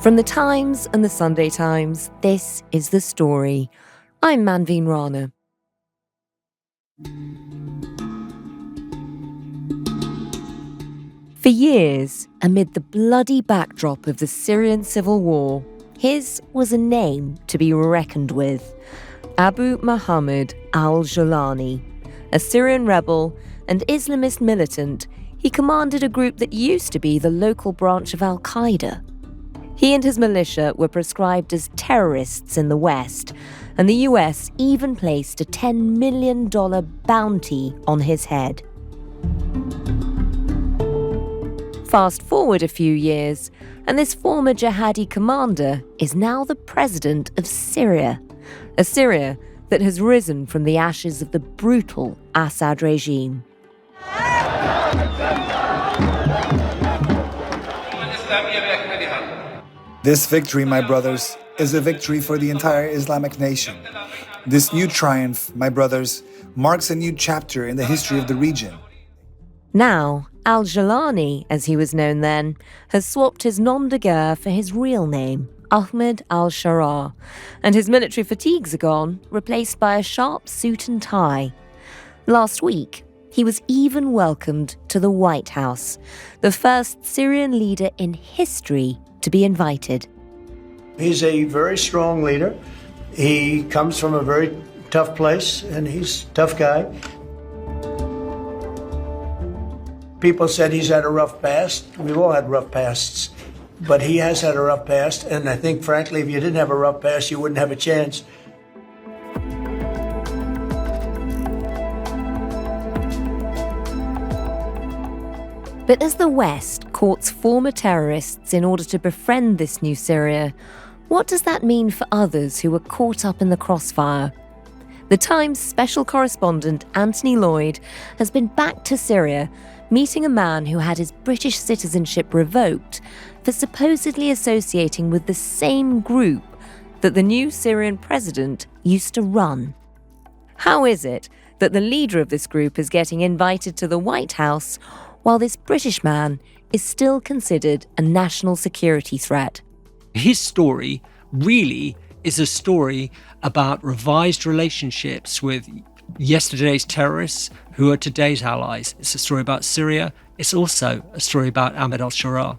From the Times and the Sunday Times, this is The Story. I'm Manveen Rana. For years, amid the bloody backdrop of the Syrian civil war, his was a name to be reckoned with. Abu Muhammad al-Jawlani. A Syrian rebel and Islamist militant, he commanded a group that used to be the local branch of al-Qaeda. He and his militia were proscribed as terrorists in the West, and the US even placed a $10 million bounty on his head. Fast forward a few years, and this former jihadi commander is now the president of Syria, a Syria that has risen from the ashes of the brutal Assad regime. This victory, my brothers, is a victory for the entire Islamic nation. This new triumph, my brothers, marks a new chapter in the history of the region. Now, al-Jawlani, as he was known then, has swapped his nom de guerre for his real name, Ahmed al-Sharaa, and his military fatigues are gone, replaced by a sharp suit and tie. Last week, he was even welcomed to the White House, the first Syrian leader in history to be invited. He's a very strong leader. He comes from a very tough place, and he's a tough guy. People said he's had a rough past. We've all had rough pasts. But he has had a rough past, and I think, frankly, if you didn't have a rough past, you wouldn't have a chance. But as the West courts former terrorists in order to befriend this new Syria, what does that mean for others who were caught up in the crossfire? The Times special correspondent Anthony Loyd has been back to Syria, meeting a man who had his British citizenship revoked for supposedly associating with the same group that the new Syrian president used to run. How is it that the leader of this group is getting invited to the White House while this British man is still considered a national security threat? His story really is a story about revised relationships with yesterday's terrorists who are today's allies. It's a story about Syria. It's also a story about Ahmed al-Sharaa.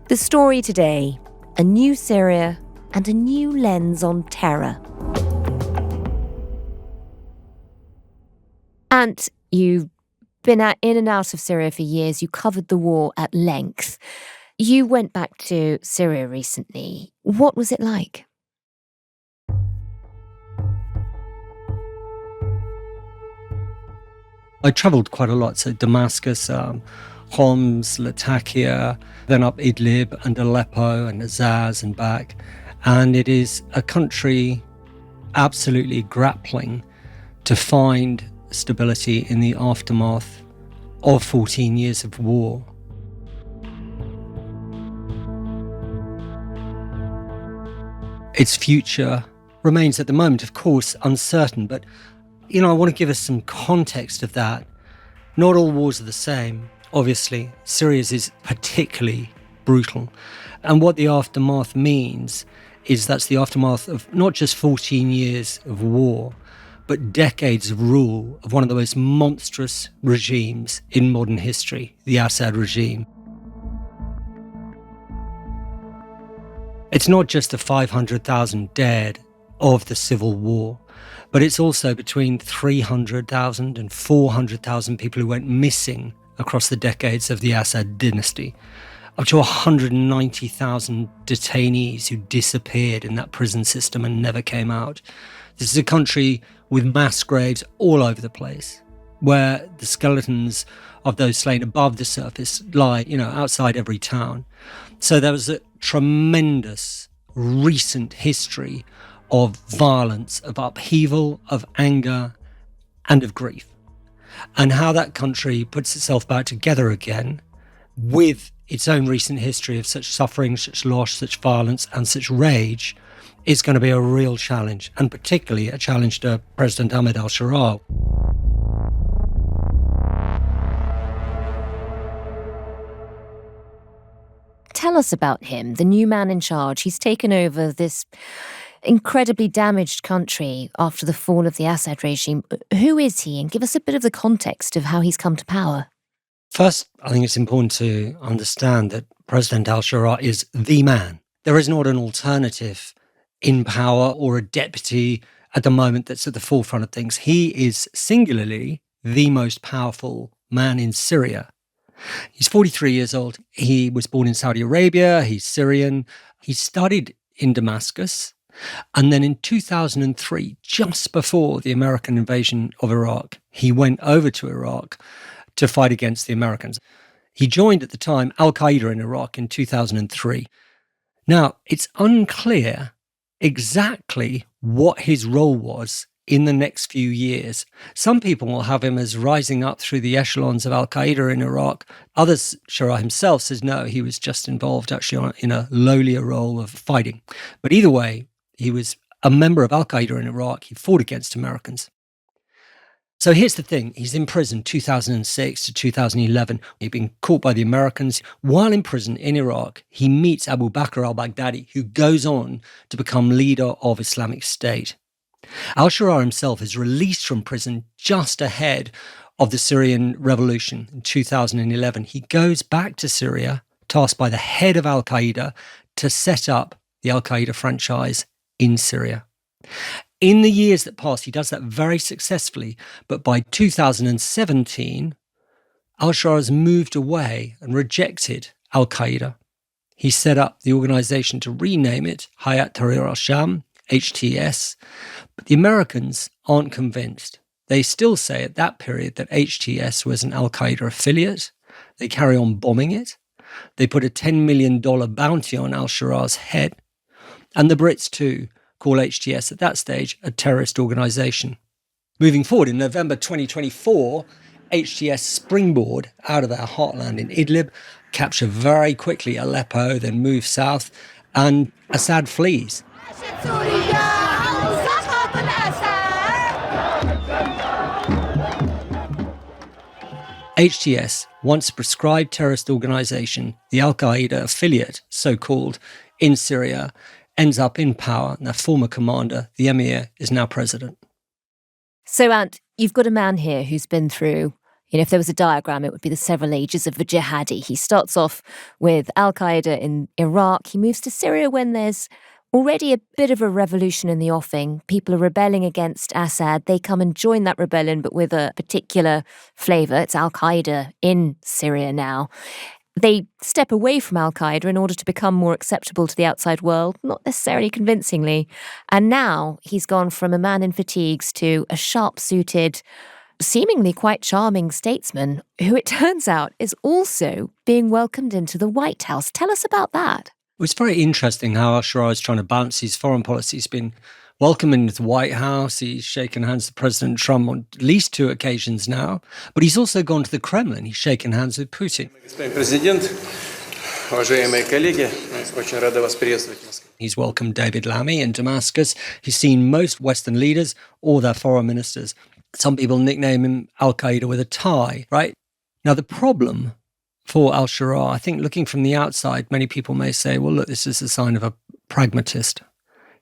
The story today, a new Syria and a new lens on terror. And you've been in and out of Syria for years. You covered the war at length. You went back to Syria recently. What was it like? I travelled quite a lot, so Damascus, Homs, Latakia, then up Idlib and Aleppo and Azaz and back. And it is a country absolutely grappling to find stability in the aftermath of 14 years of war. Its future remains at the moment, of course, uncertain, but I want to give us some context of that. Not all wars are the same. Obviously, Syria's is particularly brutal. And what the aftermath means is that's the aftermath of not just 14 years of war, but decades of rule of one of the most monstrous regimes in modern history, the Assad regime. It's not just the 500,000 dead of the civil war, but it's also between 300,000 and 400,000 people who went missing across the decades of the Assad dynasty, up to 190,000 detainees who disappeared in that prison system and never came out. This is a country with mass graves all over the place, where the skeletons of those slain above the surface lie, outside every town. So there was a tremendous recent history of violence, of upheaval, of anger, and of grief. And how that country puts itself back together again with its own recent history of such suffering, such loss, such violence, and such rage is going to be a real challenge, and particularly a challenge to President Ahmed al-Sharaa. tell us about him, the new man in charge. He's taken over this incredibly damaged country after the fall of the Assad regime. Who is he? And give us a bit of the context of how he's come to power. First, I think it's important to understand that President al-Sharaa is the man. There is not an alternative in power or a deputy at the moment that's at the forefront of things. He is singularly the most powerful man in Syria. He's 43 years old. He was born in Saudi Arabia. He's Syrian. He studied in Damascus. And then in 2003, just before the American invasion of Iraq, he went over to Iraq to fight against the Americans. He joined at the time al-Qaeda in Iraq in 2003. Now, it's unclear exactly what his role was in the next few years. Some people will have him as rising up through the echelons of al-Qaeda in Iraq. Others, Sharaa himself says no, he was just involved actually in a lowlier role of fighting. But either way, he was a member of al-Qaeda in Iraq. He fought against Americans. So here's the thing. He's in prison 2006 to 2011. He'd been caught by the Americans. While in prison in Iraq, he meets Abu Bakr al-Baghdadi, who goes on to become leader of Islamic State. Al-Sharaa himself is released from prison just ahead of the Syrian revolution in 2011. He goes back to Syria, tasked by the head of al-Qaeda to set up the al-Qaeda franchise in Syria. In the years that pass, he does that very successfully. But by 2017, al-Sharaa has moved away and rejected al-Qaeda. He set up the organization to rename it Hayat Tahrir al-Sham, HTS. But the Americans aren't convinced. They still say at that period that HTS was an al-Qaeda affiliate. They carry on bombing it. They put a $10 million bounty on al-Sharaa's head. And the Brits too call HTS at that stage a terrorist organisation. Moving forward, in November 2024, HTS springboard out of their heartland in Idlib, capture very quickly Aleppo, then move south, and Assad flees. HTS, once a prescribed terrorist organisation, the al-Qaeda affiliate, so-called, in Syria, ends up in power, and their former commander, the emir, is now president. So, Ant, you've got a man here who's been through, if there was a diagram, it would be the several ages of a jihadi. He starts off with al-Qaeda in Iraq. He moves to Syria when there's already a bit of a revolution in the offing. People are rebelling against Assad. They come and join that rebellion, but with a particular flavour. It's al-Qaeda in Syria now. They step away from al-Qaeda in order to become more acceptable to the outside world, not necessarily convincingly. And now he's gone from a man in fatigues to a sharp-suited, seemingly quite charming statesman who, it turns out, is also being welcomed into the White House. Tell us about that. It's very interesting how al-Sharaa is trying to balance his foreign policy. He's been welcomed into the White House. He's shaken hands with President Trump on at least 2 occasions now. But he's also gone to the Kremlin. He's shaken hands with Putin. He's welcomed David Lammy in Damascus. He's seen most Western leaders or their foreign ministers. Some people nickname him al-Qaeda with a tie, right? Now, the problem for al-Sharaa, I think looking from the outside, many people may say, well, look, this is a sign of a pragmatist.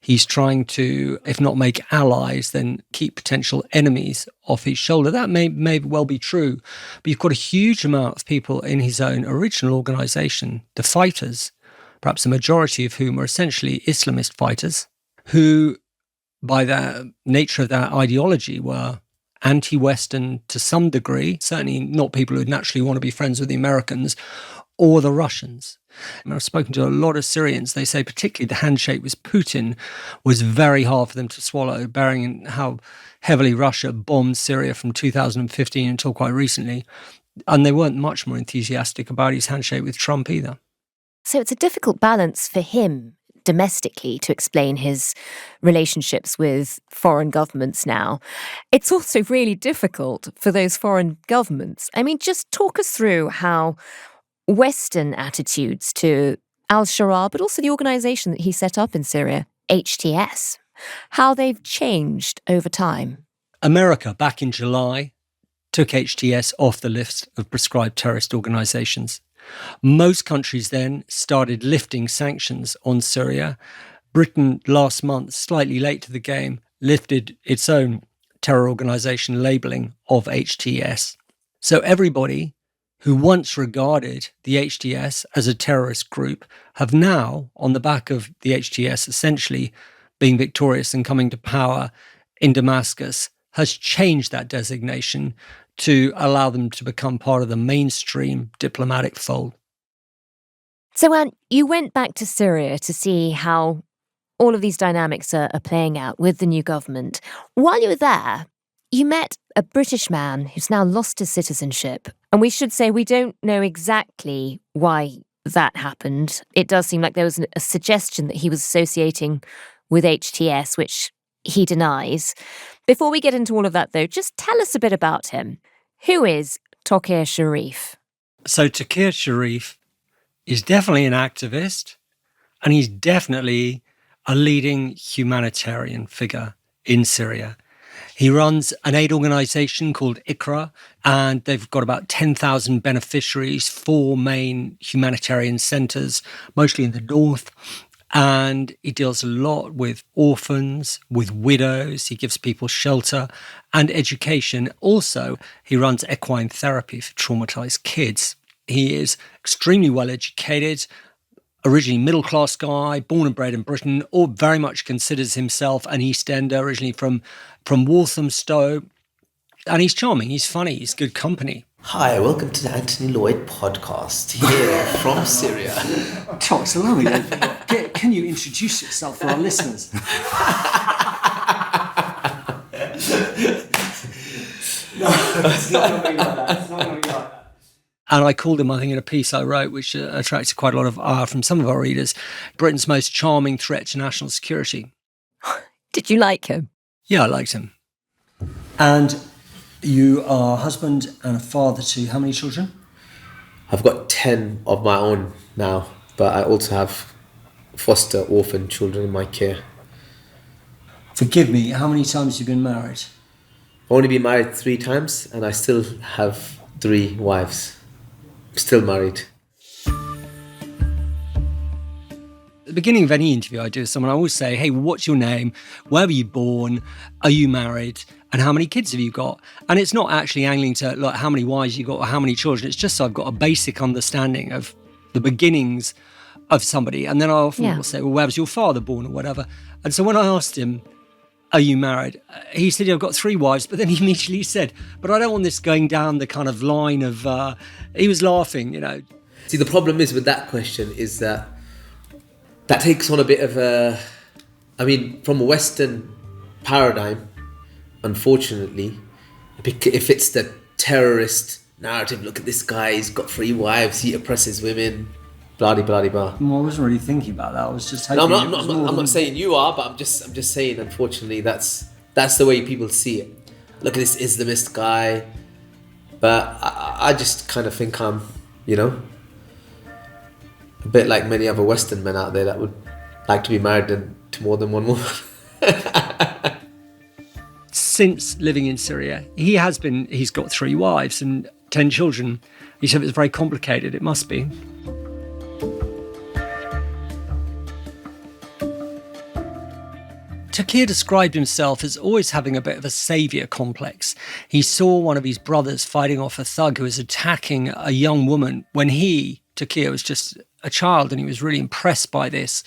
He's trying to, if not make allies, then keep potential enemies off his shoulder. That may well be true. But you've got a huge amount of people in his own original organisation, the fighters, perhaps the majority of whom are essentially Islamist fighters, who, by the nature of their ideology, were anti-Western to some degree, certainly not people who naturally want to be friends with the Americans or the Russians. I've spoken to a lot of Syrians. They say particularly the handshake with Putin was very hard for them to swallow, bearing in how heavily Russia bombed Syria from 2015 until quite recently. And they weren't much more enthusiastic about his handshake with Trump either. So it's a difficult balance for him domestically to explain his relationships with foreign governments now. It's also really difficult for those foreign governments. I mean, just talk us through how Western attitudes to al-Sharaa, but also the organisation that he set up in Syria, HTS, how they've changed over time. America, back in July, took HTS off the list of prescribed terrorist organisations. Most countries then started lifting sanctions on Syria. Britain last month, slightly late to the game, lifted its own terror organisation labelling of HTS. So everybody who once regarded the HTS as a terrorist group have now, on the back of the HTS essentially being victorious and coming to power in Damascus, has changed that designation to allow them to become part of the mainstream diplomatic fold. So, Anne, you went back to Syria to see how all of these dynamics are playing out with the new government. While you were there, you met a British man who's now lost his citizenship. And we should say we don't know exactly why that happened. It does seem like there was a suggestion that he was associating with HTS, which he denies. Before we get into all of that, though, just tell us a bit about him. Who is Taqi Sharif? So Taqi Sharif is definitely an activist, and he's definitely a leading humanitarian figure in Syria. He runs an aid organisation called ICRA, and they've got about 10,000 beneficiaries, 4 main humanitarian centres, mostly in the north. And he deals a lot with orphans, with widows. He gives people shelter and education. Also, he runs equine therapy for traumatised kids. He is extremely well educated, originally middle-class guy, born and bred in Britain, or very much considers himself an East Ender, originally from Walthamstow. And he's charming, he's funny, he's good company. Hi, welcome to the Anthony Loyd podcast here from Syria. Tox, allow me. Can you introduce yourself for our listeners? No, it's not going to be like that. It's not going to be like that. And I called him, I think, in a piece I wrote, which attracted quite a lot of ire from some of our readers, Britain's most charming threat to national security. Did you like him? Yeah, I liked him. And you are a husband and a father to how many children? I've got 10 of my own now, but I also have foster orphan children in my care. Forgive me, how many times have you been married? I've only been married 3 times, and I still have 3 wives. I'm still married. At the beginning of any interview I do with someone, I always say, hey, what's your name? Where were you born? Are you married? And how many kids have you got? And it's not actually angling to like how many wives you got or how many children. It's just so I've got a basic understanding of the beginnings of somebody. And then I often will say, well, where was your father born or whatever? And so when I asked him, are you married? He said, I've got 3 wives. But then he immediately said, but I don't want this going down the kind of line of, he was laughing, you know. See, the problem is with that question is that takes on a bit of a, from a Western paradigm, unfortunately, if it's the terrorist narrative, look at this guy, he's got 3 wives, he oppresses women, blah-de-blah-de-blah. Well, I wasn't really thinking about that. I was just hoping... No, I'm not saying you are, but I'm just saying, unfortunately, that's the way people see it. Look at this Islamist guy. But I just kind of think I'm, a bit like many other Western men out there that would like to be married to more than one woman. Since living in Syria, he's got 3 wives and 10 children. He said it's very complicated, it must be. Taqi described himself as always having a bit of a saviour complex. He saw one of his brothers fighting off a thug who was attacking a young woman when Taqi was just a child, and he was really impressed by this.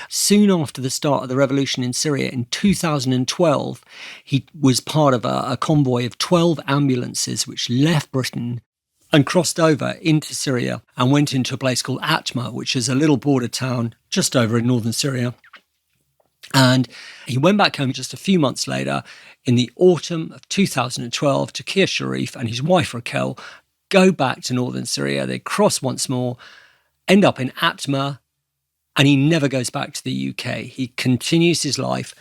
Soon after the start of the revolution in Syria in 2012, he was part of a convoy of 12 ambulances which left Britain and crossed over into Syria and went into a place called Atma, which is a little border town just over in northern Syria. And he went back home just a few months later. In the autumn of 2012, Taqi Sharif and his wife Raquel go back to northern Syria. They cross once more, end up in Atma, and he never goes back to the UK. He continues his life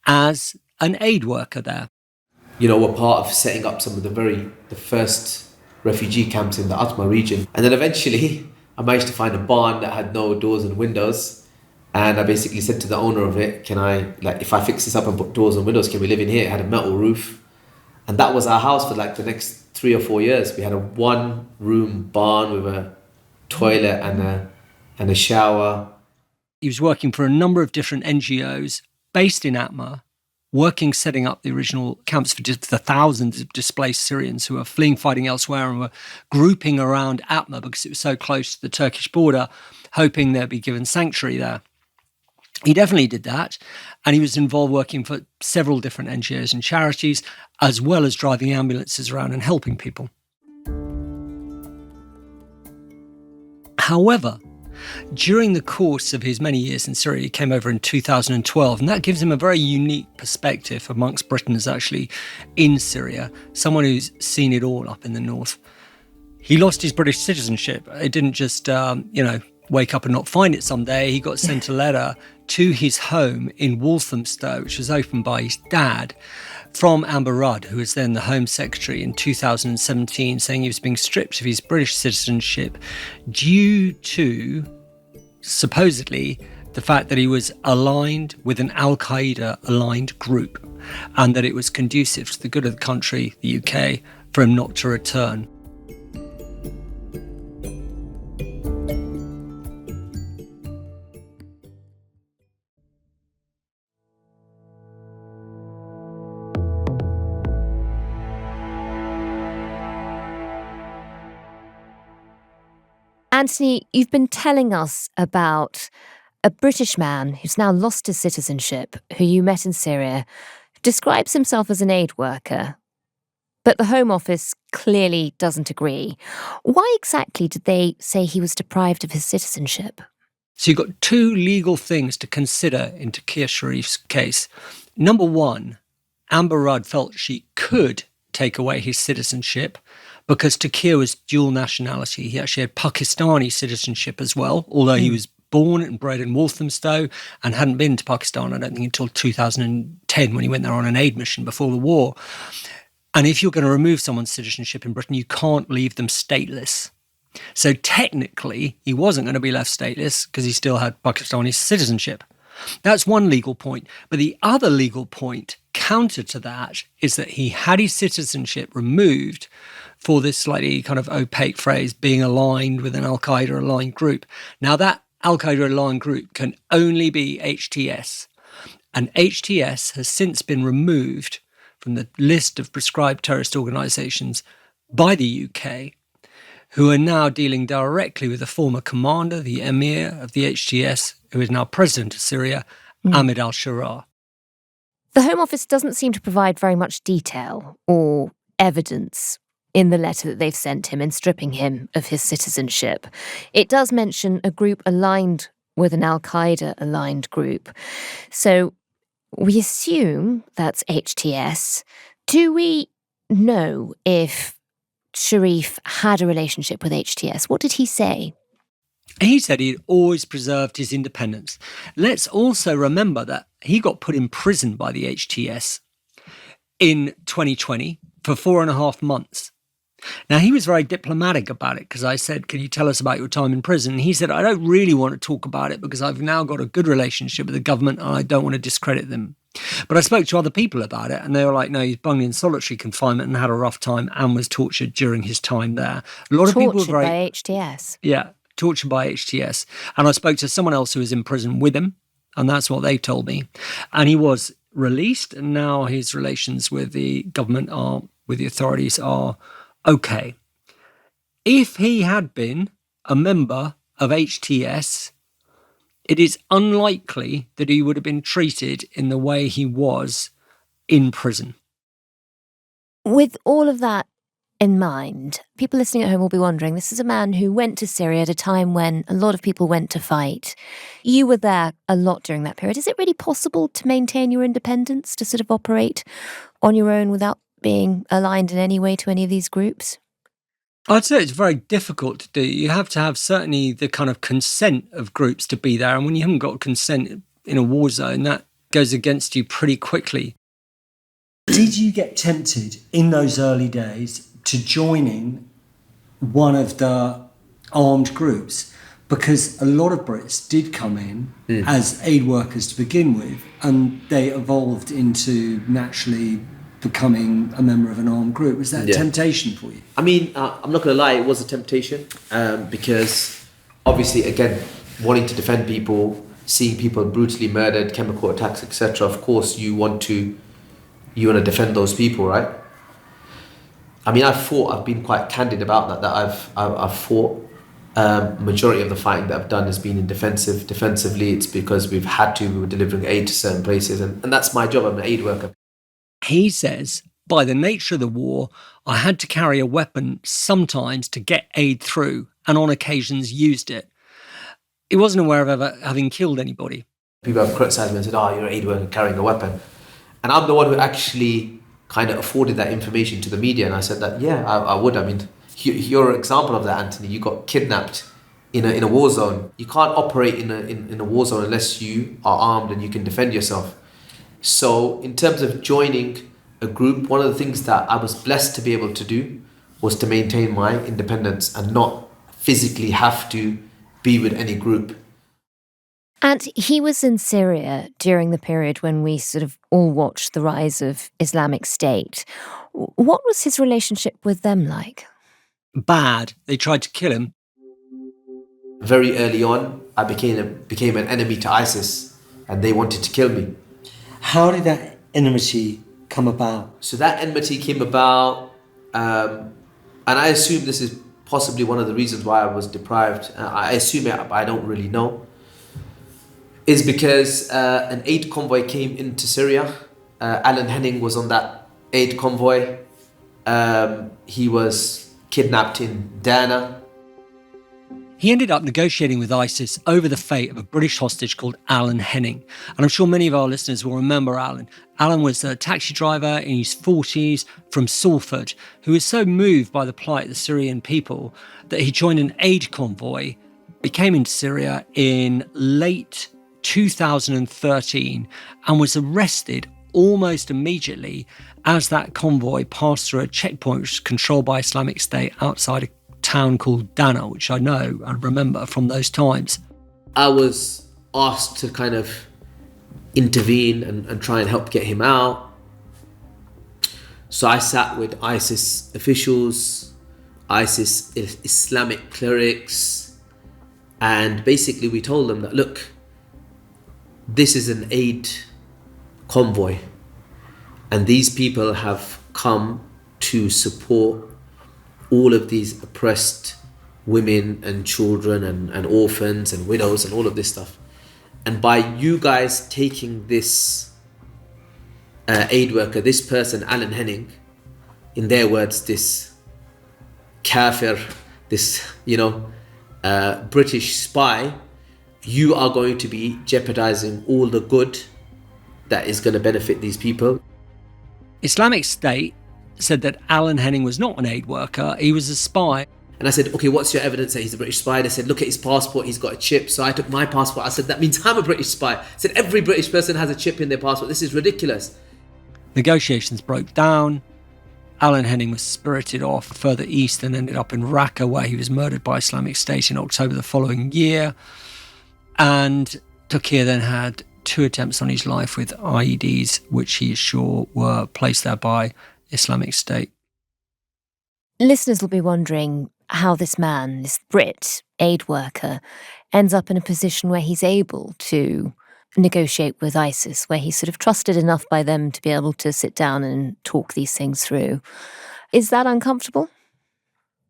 as an aid worker there. We're part of setting up some of the first refugee camps in the Atma region. And then eventually I managed to find a barn that had no doors and windows. And I basically said to the owner of it, if I fix this up and put doors and windows, can we live in here? It had a metal roof. And that was our house for the next 3 or 4 years. We had a 1-room barn with a toilet and a shower. He was working for a number of different NGOs based in Atma, setting up the original camps for the thousands of displaced Syrians who were fleeing fighting elsewhere and were grouping around Atma because it was so close to the Turkish border, hoping they'd be given sanctuary there. He definitely did that, and he was involved working for several different NGOs and charities, as well as driving ambulances around and helping people. However, during the course of his many years in Syria, he came over in 2012, and that gives him a very unique perspective amongst Britons actually in Syria, someone who's seen it all up in the north. He lost his British citizenship. It didn't just, wake up and not find it someday. He got sent a letter to his home in Walthamstow, which was opened by his dad, from Amber Rudd, who was then the Home Secretary in 2017, saying he was being stripped of his British citizenship due to, supposedly, the fact that he was aligned with an al-Qaeda aligned group and that it was conducive to the good of the country, the UK, for him not to return. Anthony, you've been telling us about a British man who's now lost his citizenship, who you met in Syria, describes himself as an aid worker. But the Home Office clearly doesn't agree. Why exactly did they say he was deprived of his citizenship? So you've got two legal things to consider in Taqi Sharif's case. Number one, Amber Rudd felt she could take away his citizenship because Taqi was dual nationality. He actually had Pakistani citizenship as well, although he was born and bred in Walthamstow and hadn't been to Pakistan, I don't think, until 2010 when he went there on an aid mission before the war. And if you're going to remove someone's citizenship in Britain, you can't leave them stateless. So technically, he wasn't going to be left stateless because he still had Pakistani citizenship. That's one legal point. But the other legal point counter to that is that he had his citizenship removed for this slightly kind of opaque phrase, being aligned with an al-Qaeda aligned group. Now, that al-Qaeda aligned group can only be HTS. And HTS has since been removed from the list of proscribed terrorist organisations by the UK, who are now dealing directly with the former commander, the emir of the HTS, who is now president of Syria, Ahmed al-Sharaa. The Home Office doesn't seem to provide very much detail or evidence in the letter that they've sent him in stripping him of his citizenship. It does mention a group aligned with an al-Qaeda aligned group. So we assume that's HTS. Do we know if Sharif had a relationship with HTS? What did he say? He said he'd always preserved his independence. Let's also remember that he got put in prison by the HTS in 2020 for 4.5 months. Now, he was very diplomatic about it because I said, can you tell us about your time in prison? And he said, I don't really want to talk about it because I've now got a good relationship with the government and I don't want to discredit them. But I spoke to other people about it and they were like, no, he's bunged in solitary confinement and had a rough time and was tortured during his time there. A lot of people were very... Tortured by HTS? Yeah, tortured by HTS. And I spoke to someone else who was in prison with him, and that's what they told me. And he was released, and now his relations with the government with the authorities are okay. If he had been a member of HTS, it is unlikely that he would have been treated in the way he was in prison. With all of that in mind, people listening at home will be wondering, this is a man who went to Syria at a time when a lot of people went to fight. You were there a lot during that period. Is it really possible to maintain your independence, to sort of operate on your own without being aligned in any way to any of these groups? I'd say it's very difficult to do. You have to have certainly the kind of consent of groups to be there. And when you haven't got consent in a war zone, that goes against you pretty quickly. Did you get tempted in those early days to joining one of the armed groups? Because a lot of Brits did come in as aid workers to begin with, and they evolved into naturally becoming a member of an armed group. Was that a temptation for you? I mean, I'm not going to lie, it was a temptation because Obviously, again, wanting to defend people, seeing people brutally murdered, chemical attacks, etc. Of course, you want to defend those people, right? I mean, I've been quite candid about that. I've fought. Majority of the fighting that I've done has been in defensively. It's because we were delivering aid to certain places, and that's my job. I'm an aid worker. He says, by the nature of the war, I had to carry a weapon sometimes to get aid through, and on occasions used it. He wasn't aware of ever having killed anybody. People have criticised me and said, you're an aid worker carrying a weapon. And I'm the one who actually kind of afforded that information to the media, and I said that, I would. I mean, you're an example of that, Anthony. You got kidnapped in a war zone. You can't operate in a war zone unless you are armed and you can defend yourself. So in terms of joining a group, one of the things that I was blessed to be able to do was to maintain my independence and not physically have to be with any group. And he was in Syria during the period when we sort of all watched the rise of Islamic State. What was his relationship with them like? Bad. They tried to kill him. Very early on, I became an enemy to ISIS, and they wanted to kill me. How did that enmity come about? So that enmity came about, and I assume this is possibly one of the reasons why I was deprived. I assume it, but I don't really know. Is because an aid convoy came into Syria. Alan Henning was on that aid convoy. He was kidnapped in Rana. He ended up negotiating with ISIS over the fate of a British hostage called Alan Henning. And I'm sure many of our listeners will remember Alan. Alan was a taxi driver in his 40s from Salford, who was so moved by the plight of the Syrian people that he joined an aid convoy, came into Syria in late 2013 and was arrested almost immediately as that convoy passed through a checkpoint which was controlled by Islamic State outside a town called Rana, which I know and remember from those times. I was asked to kind of intervene and try and help get him out. So I sat with ISIS officials, ISIS Islamic clerics, and basically we told them that, look, this is an aid convoy, and these people have come to support all of these oppressed women and children and orphans and widows and all of this stuff. And by you guys taking this aid worker, this person, Alan Henning, in their words, this kafir, this, British spy, you are going to be jeopardizing all the good that is going to benefit these people. Islamic State said that Alan Henning was not an aid worker, he was a spy. And I said, okay, what's your evidence that he's a British spy? They said, look at his passport, he's got a chip. So I took my passport. I said, that means I'm a British spy. I said, every British person has a chip in their passport. This is ridiculous. Negotiations broke down. Alan Henning was spirited off further east and ended up in Raqqa, where he was murdered by Islamic State in October the following year. And Turkey then had 2 attempts on his life with IEDs, which he is sure were placed there by Islamic State. Listeners will be wondering how this man, this Brit aid worker, ends up in a position where he's able to negotiate with ISIS, where he's sort of trusted enough by them to be able to sit down and talk these things through. Is that uncomfortable?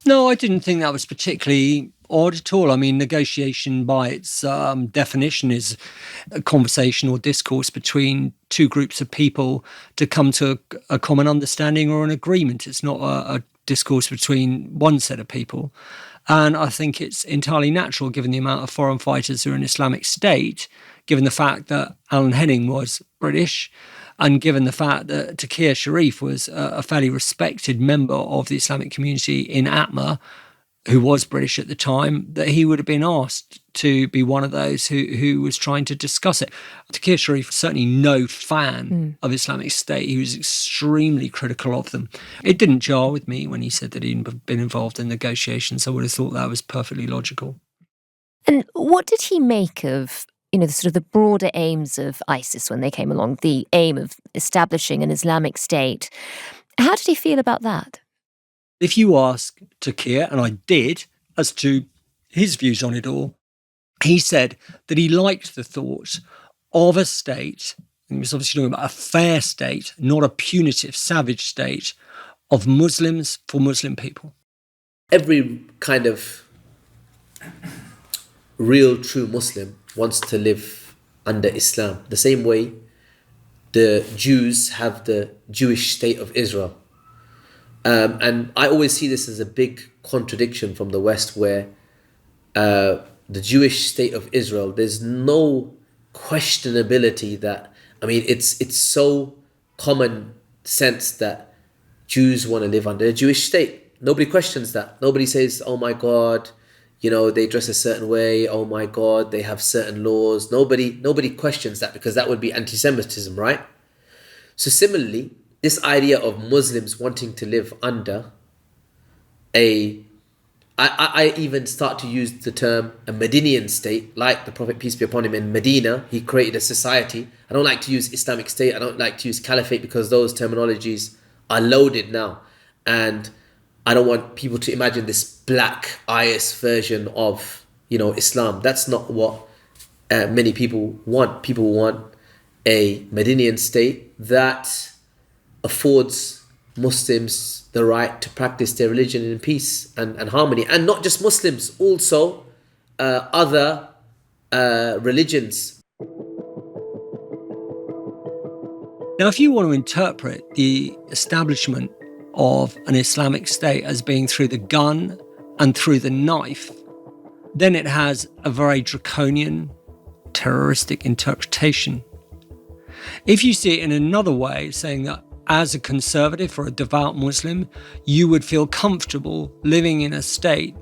No, I didn't think that was particularly odd at all. I mean, negotiation by its definition is a conversation or discourse between two groups of people to come to a common understanding or an agreement. It's not a discourse between one set of people. And I think it's entirely natural, given the amount of foreign fighters who are in Islamic State, given the fact that Alan Henning was British, and given the fact that Taqi Sharif was a fairly respected member of the Islamic community in Atma, who was British at the time, that he would have been asked to be one of those who was trying to discuss it. Taqi Sharif was certainly no fan of Islamic State. He was extremely critical of them. It didn't jar with me when he said that he'd been involved in negotiations. I would have thought that was perfectly logical. And what did he make of, the sort of the broader aims of ISIS when they came along, the aim of establishing an Islamic State? How did he feel about that? If you ask Taqi, and I did, as to his views on it all, he said that he liked the thought of a state, and he was obviously talking about a fair state, not a punitive, savage state, of Muslims for Muslim people. Every kind of real, true Muslim wants to live under Islam. The same way the Jews have the Jewish state of Israel. And I always see this as a big contradiction from the West, where the Jewish state of Israel, there's no questionability that, I mean, it's so common sense that Jews want to live under a Jewish state. Nobody questions that. Nobody says, oh my God, you know, they dress a certain way. Oh my God, they have certain laws. Nobody questions that, because that would be anti-Semitism, right? So similarly, this idea of Muslims wanting to live under I even start to use the term a Medinian state, like the Prophet, peace be upon him, in Medina, he created a society. I don't like to use Islamic State. I don't like to use Caliphate, because those terminologies are loaded now. And I don't want people to imagine this black IS version of, you know, Islam. That's not what many people want. People want a Medinian state that affords Muslims the right to practice their religion in peace and harmony. And not just Muslims, also other religions. Now, if you want to interpret the establishment of an Islamic state as being through the gun and through the knife, then it has a very draconian, terroristic interpretation. If you see it in another way, saying that as a conservative or a devout Muslim, you would feel comfortable living in a state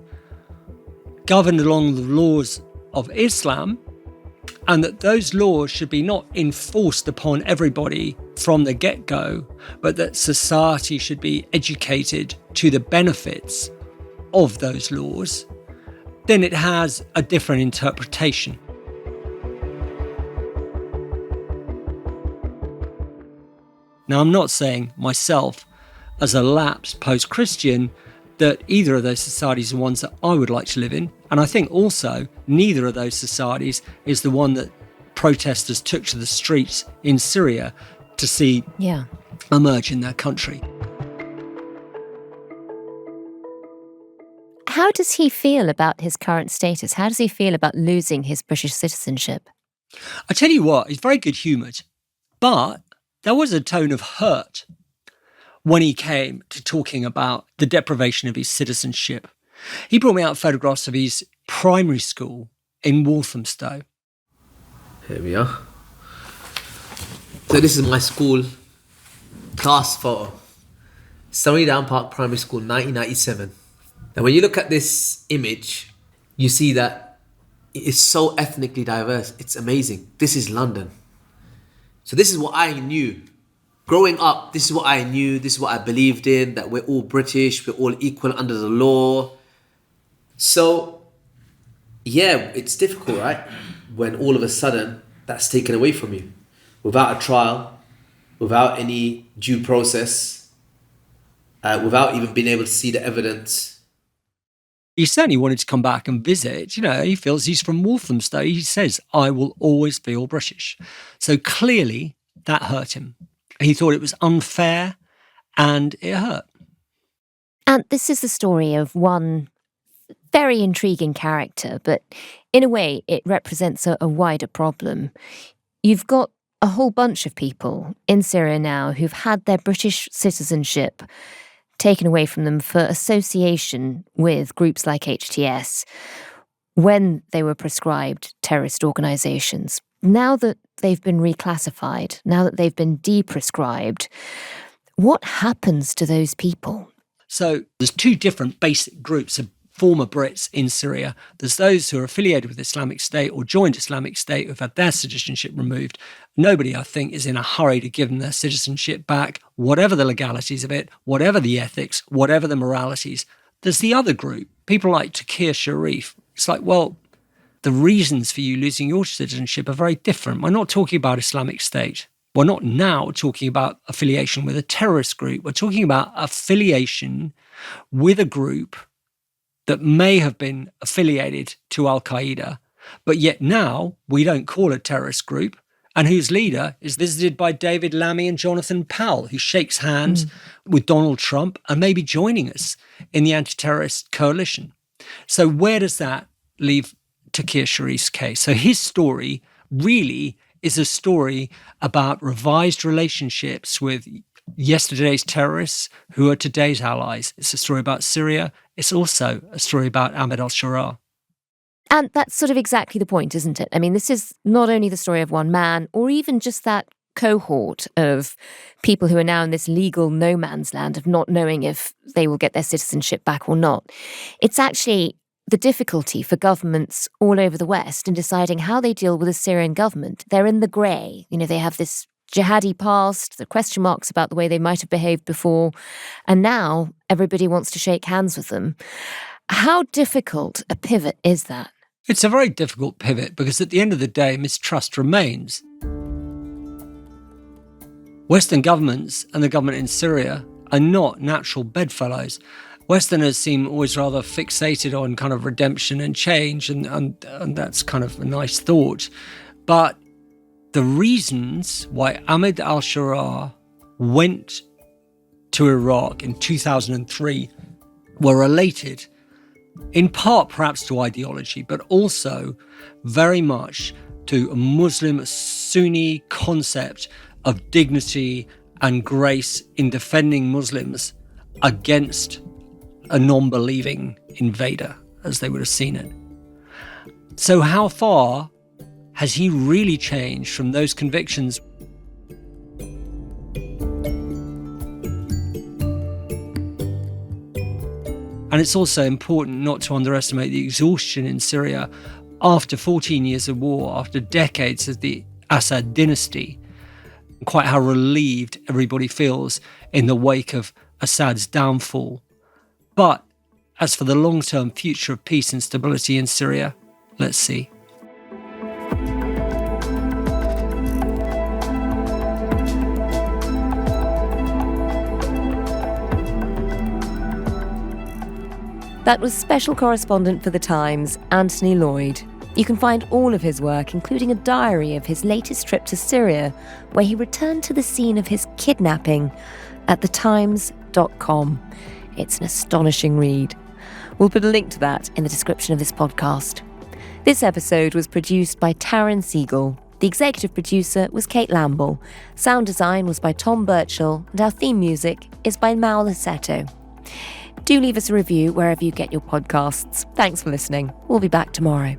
governed along the laws of Islam, and that those laws should be not enforced upon everybody from the get-go, but that society should be educated to the benefits of those laws, then it has a different interpretation. Now, I'm not saying myself, as a lapsed post-Christian, that either of those societies are ones that I would like to live in. And I think also neither of those societies is the one that protesters took to the streets in Syria to see emerge in their country. How does he feel about his current status? How does he feel about losing his British citizenship? I tell you what, he's very good-humoured, but there was a tone of hurt when he came to talking about the deprivation of his citizenship. He brought me out photographs of his primary school in Walthamstow. Here we are. So this is my school class photo. Surrey Down Park Primary School, 1997. Now when you look at this image, you see that it is so ethnically diverse. It's amazing. This is London. So this is what I knew. Growing up, this is what I knew, this is what I believed in, that we're all British, we're all equal under the law. So, yeah, it's difficult, right? When all of a sudden, that's taken away from you. Without a trial, without any due process, without even being able to see the evidence. He certainly wanted to come back and visit. You know, he feels he's from Walthamstow. He says, I will always feel British. So clearly that hurt him. He thought it was unfair and it hurt. And this is the story of one very intriguing character, but in a way it represents a wider problem. You've got a whole bunch of people in Syria now who've had their British citizenship taken away from them for association with groups like HTS when they were proscribed terrorist organisations. Now that they've been reclassified, now that they've been de-proscribed, what happens to those people? So there's two different basic groups of former Brits in Syria. There's those who are affiliated with Islamic State or joined Islamic State who've had their citizenship removed. Nobody, I think, is in a hurry to give them their citizenship back, whatever the legalities of it, whatever the ethics, whatever the moralities. There's the other group, people like Taqir Sharif. It's like, well, the reasons for you losing your citizenship are very different. We're not talking about Islamic State. We're not now talking about affiliation with a terrorist group. We're talking about affiliation with a group that may have been affiliated to al-Qaeda, but yet now we don't call a terrorist group, and whose leader is visited by David Lammy and Jonathan Powell, who shakes hands with Donald Trump and may be joining us in the anti-terrorist coalition. So where does that leave Taqi Sharif's case? So his story really is a story about revised relationships with yesterday's terrorists who are today's allies. It's a story about Syria. It's also a story about Ahmed al-Sharaa. And that's sort of exactly the point, isn't it? I mean, this is not only the story of one man, or even just that cohort of people who are now in this legal no man's land of not knowing if they will get their citizenship back or not. It's actually the difficulty for governments all over the West in deciding how they deal with the Syrian government. They're in the grey. You know, they have this jihadi past, the question marks about the way they might have behaved before, and now everybody wants to shake hands with them. How difficult a pivot is that? It's a very difficult pivot because at the end of the day, mistrust remains. Western governments and the government in Syria are not natural bedfellows. Westerners seem always rather fixated on kind of redemption and change, and that's kind of a nice thought. But the reasons why Ahmed al-Sharaa went to Iraq in 2003 were related, in part perhaps to ideology, but also very much to a Muslim Sunni concept of dignity and grace in defending Muslims against a non-believing invader, as they would have seen it. So how far has he really changed from those convictions? And it's also important not to underestimate the exhaustion in Syria after 14 years of war, after decades of the Assad dynasty, quite how relieved everybody feels in the wake of Assad's downfall. But as for the long-term future of peace and stability in Syria, let's see. That was special correspondent for The Times, Anthony Loyd. You can find all of his work, including a diary of his latest trip to Syria, where he returned to the scene of his kidnapping, at thetimes.com. It's an astonishing read. We'll put a link to that in the description of this podcast. This episode was produced by Taryn Siegel. The executive producer was Kate Lamble. Sound design was by Tom Birchall, and our theme music is by Mauro Lassetto. Do leave us a review wherever you get your podcasts. Thanks for listening. We'll be back tomorrow.